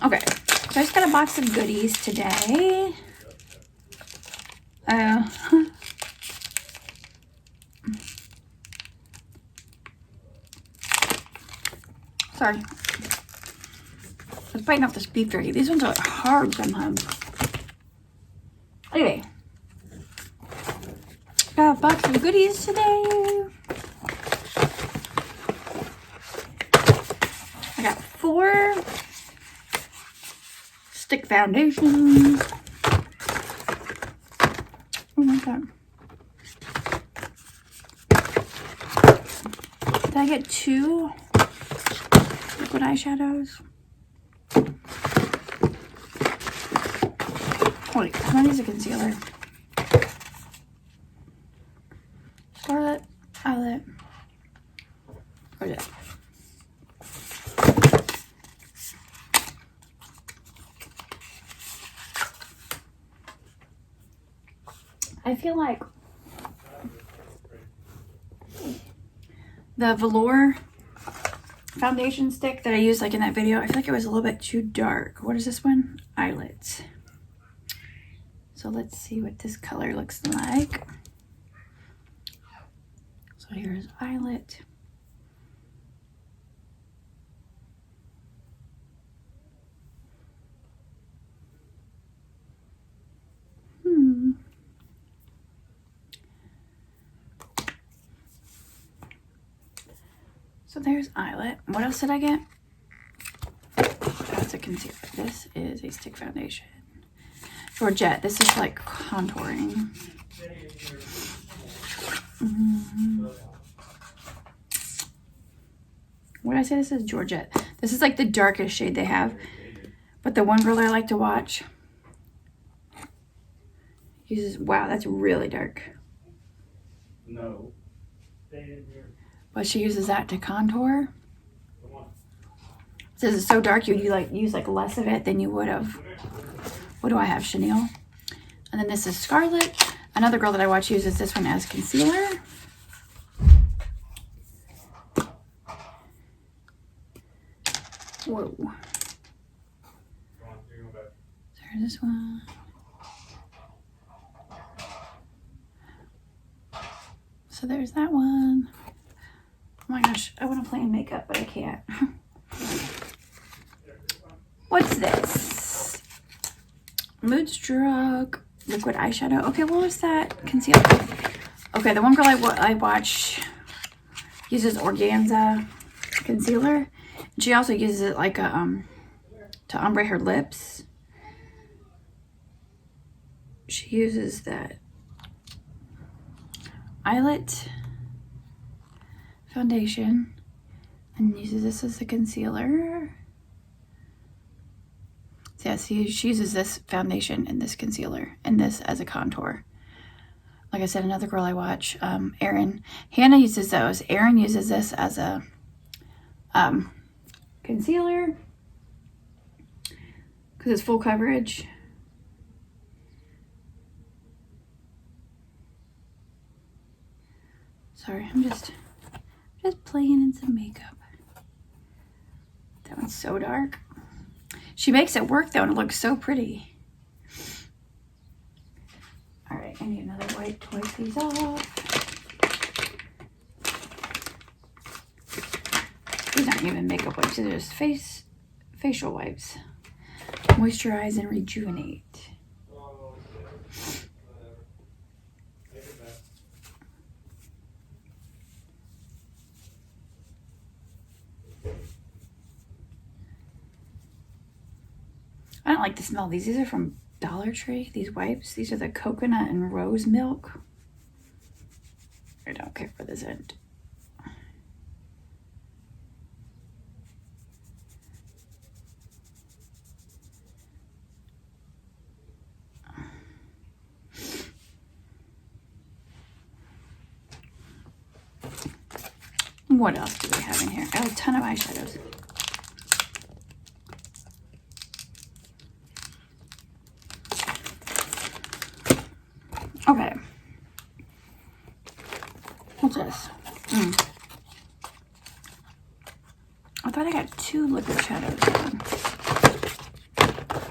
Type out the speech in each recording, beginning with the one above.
Okay, so I just got a box of goodies today. Sorry. I was biting off this beef jerky. These ones are hard sometimes. Anyway. Got a box of goodies today. I got 4 stick foundations. Oh my god. Did I get 2 liquid eyeshadows? Holy, how many is a concealer? Scarlet, Violet. What is it? I feel like the velour foundation stick that I used like in that video, I feel like it was a little bit too dark. What is this one? Eyelets. So let's see what this color looks like. So here's Violet. So there's Eyelet. What else did I get? That's a concealer. This is a stick foundation. Georgette. This is like contouring. What did I say? This is Georgette. This is like the darkest shade they have. But the one girl that I like to watch uses, wow, that's really dark. No. But she uses that to contour. This is so dark, you would like use like less of it than you would have. What do I have? Chanel. And then this is Scarlet. Another girl that I watch uses this one as concealer. Whoa. There's this one. So there's that one. Oh my gosh, I want to play in makeup, but I can't. What's this? Moodstruck liquid eyeshadow. Okay, what was that? Concealer. Okay, the one girl I watch uses organza concealer. She also uses it like a to ombre her lips. She uses that Eyelet foundation and uses this as a concealer. So yeah, see, she uses this foundation and this concealer and this as a contour. Like I said, another girl I watch, Erin. Hannah uses those. Erin uses this as a concealer because it's full coverage. Sorry, I'm just playing in some makeup. That one's so dark. She makes it work though, and it looks so pretty. All right, I need another wipe to wipe these off. These aren't even makeup wipes, these are just facial wipes. Moisturize and rejuvenate. I don't like the smell of these. These are from Dollar Tree, these wipes. These are the coconut and rose milk. I don't care for the scent. What else do we have in here? I have a ton of eyeshadows. Okay. What's this? I thought I got 2 liquid shadows.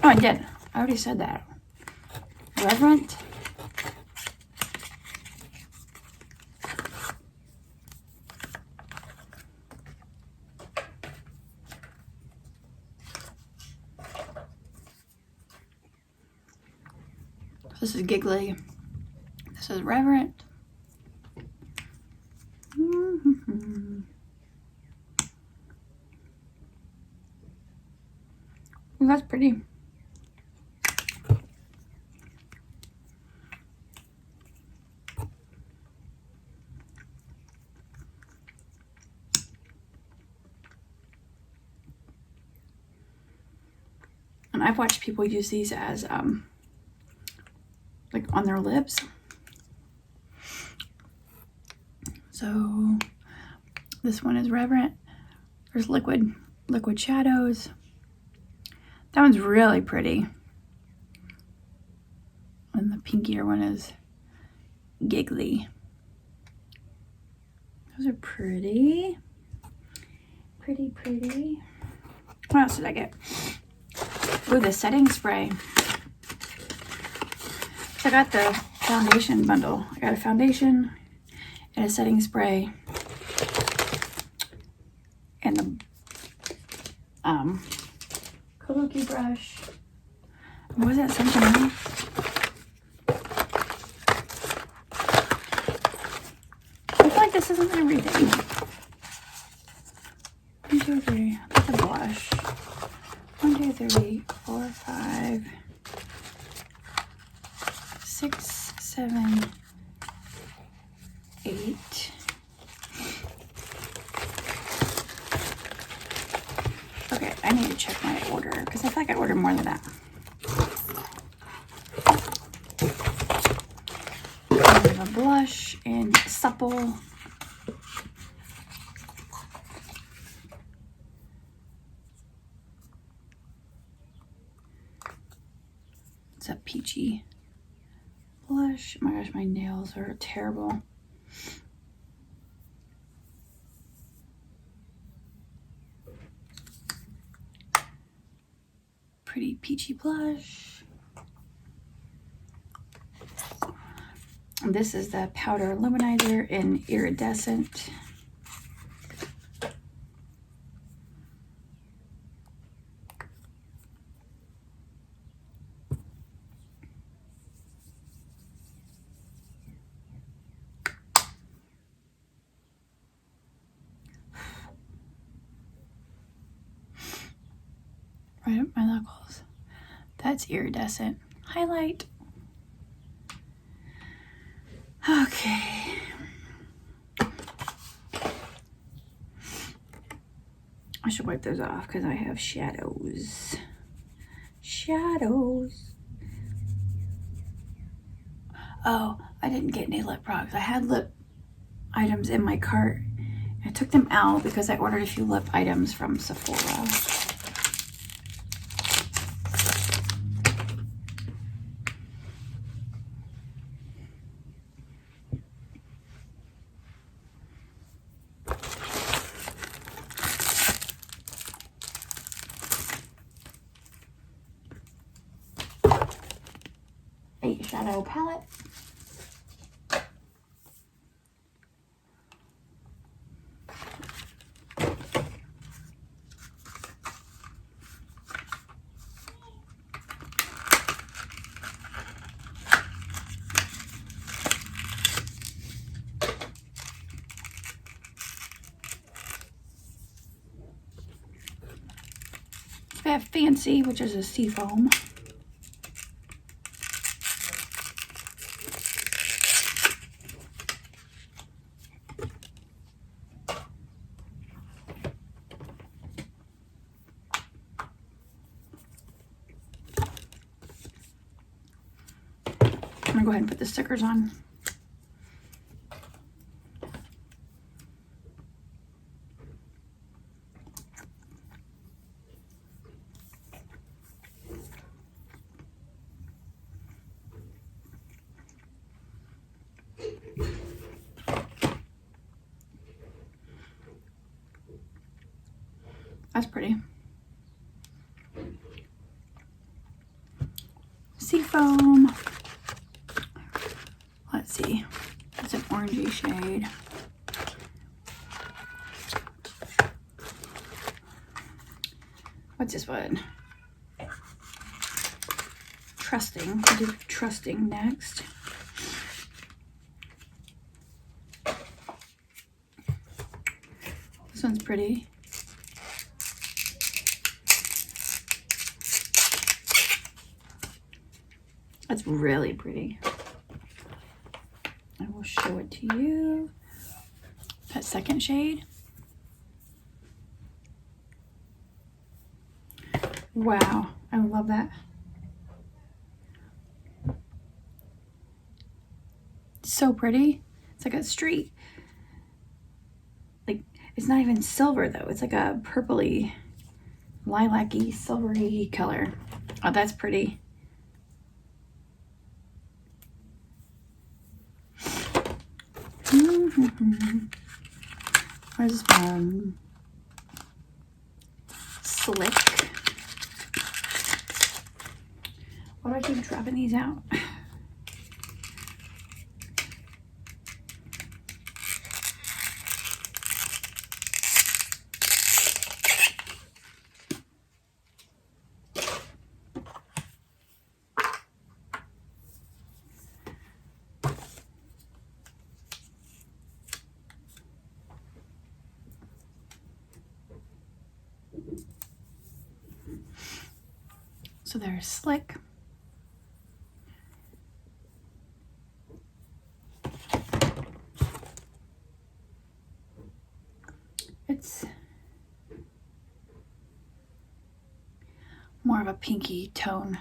Oh, I did. I already said that. Reverent. This is giggly. This is reverent. Well, that's pretty. And I've watched people use these as like on their lips. So this one is reverent. There's liquid shadows. That one's really pretty. And the pinkier one is giggly. Those are pretty. Pretty. What else did I get? Ooh, the setting spray. So I got the foundation bundle. I got a foundation and a setting spray and the Kabuki brush. Was that something else? I feel like this isn't everything. 1, 2, 3. That's a blush. 1, 2, 3, 4, 5, 6, 7, 8. Okay, I need to check my order because I feel like I ordered more than that. I have a blush in Supple. It's a peachy blush. Oh my gosh, my nails are terrible. Pretty peachy blush. And this is the powder luminizer in iridescent. Right up my knuckles. That's iridescent. Highlight. Okay. I should wipe those off because I have shadows. Shadows. Oh, I didn't get any lip products. I had lip items in my cart. I took them out because I ordered a few lip items from Sephora. Shadow palette. We have Fancy, which is a seafoam. I'm gonna go ahead and put the stickers on. That's pretty. Seafoam. Let's see. It's an orangey shade. What's this one? Trusting. We'll do Trusting next. This one's pretty. That's really pretty. I will show it to you. That second shade. Wow, I love that. So pretty. It's like a street. Like, it's not even silver though. It's like a purpley, lilac-y, silvery color. Oh, that's pretty. Where's Slick? Why do I keep dropping these out? So there's Slick. It's more of a pinky tone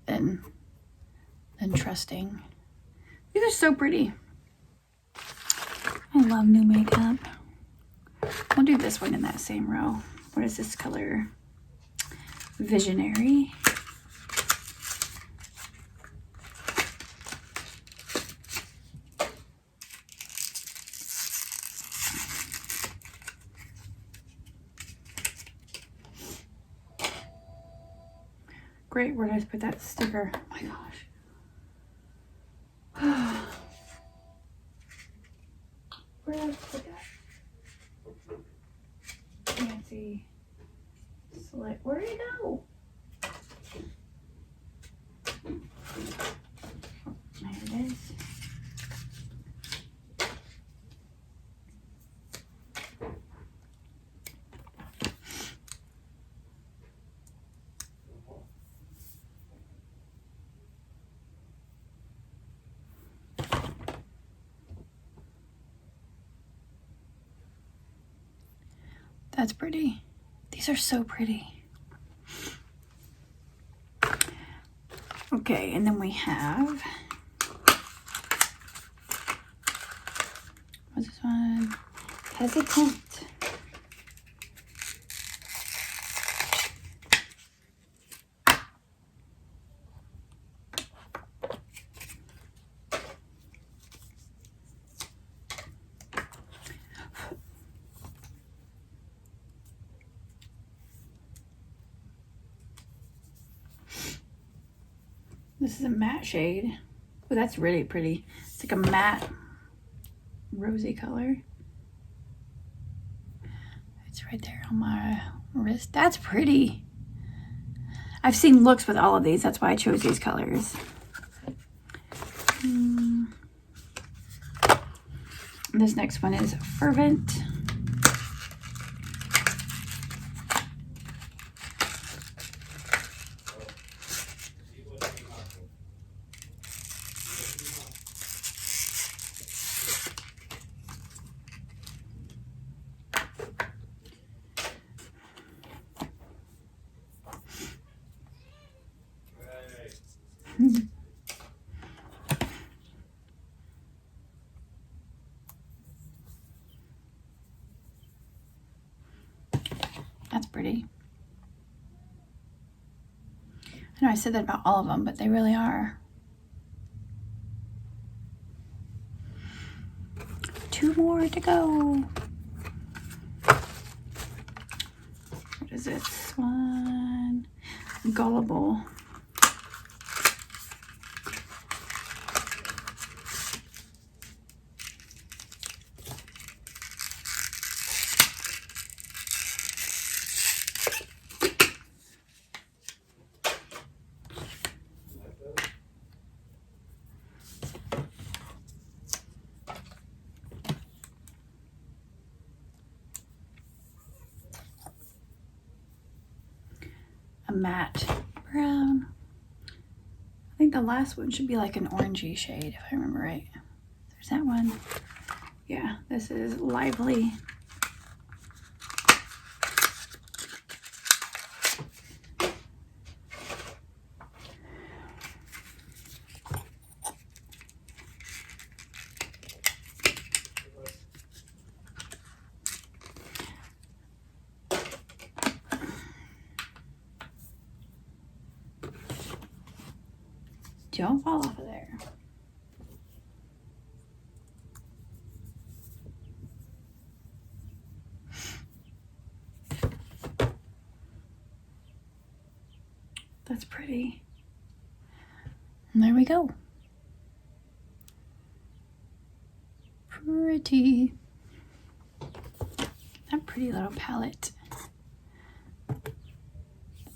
than Trusting. These are so pretty. I love new makeup. We'll do this one in that same row. What is this color? Visionary. Great, where did I put that sticker? Oh my gosh. Where did I put that? Can't see. Slick. Where did it go? Oh, there it is. That's pretty. These are so pretty. Okay, and then we have, what's this one? Hesitant. This is a matte shade. Oh, that's really pretty. It's like a matte rosy color. It's right there on my wrist. That's pretty. I've seen looks with all of these. That's why I chose these colors. This next one is Fervent. That's pretty. I know I said that about all of them, but they really are. 2 more to go. What is this one? Gullible. matte brown. I think the last one should be like an orangey shade, if I remember right. There's that one. Yeah, this is Lively. Don't fall off of there. That's pretty. And there we go. Pretty. That pretty little palette.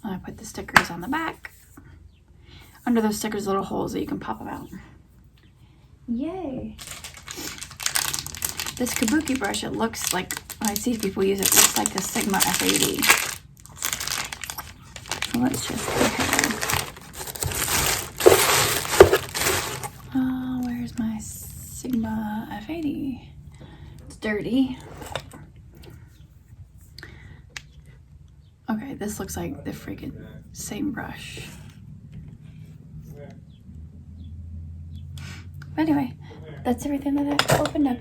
I put the stickers on the back. Under those stickers, little holes that you can pop them out. Yay! This kabuki brush, it looks like, when I see people use it, it looks like the Sigma F80. So let's just compare. Where's my Sigma F80? It's dirty. Okay, this looks like the freaking same brush. But anyway, that's everything that I opened up.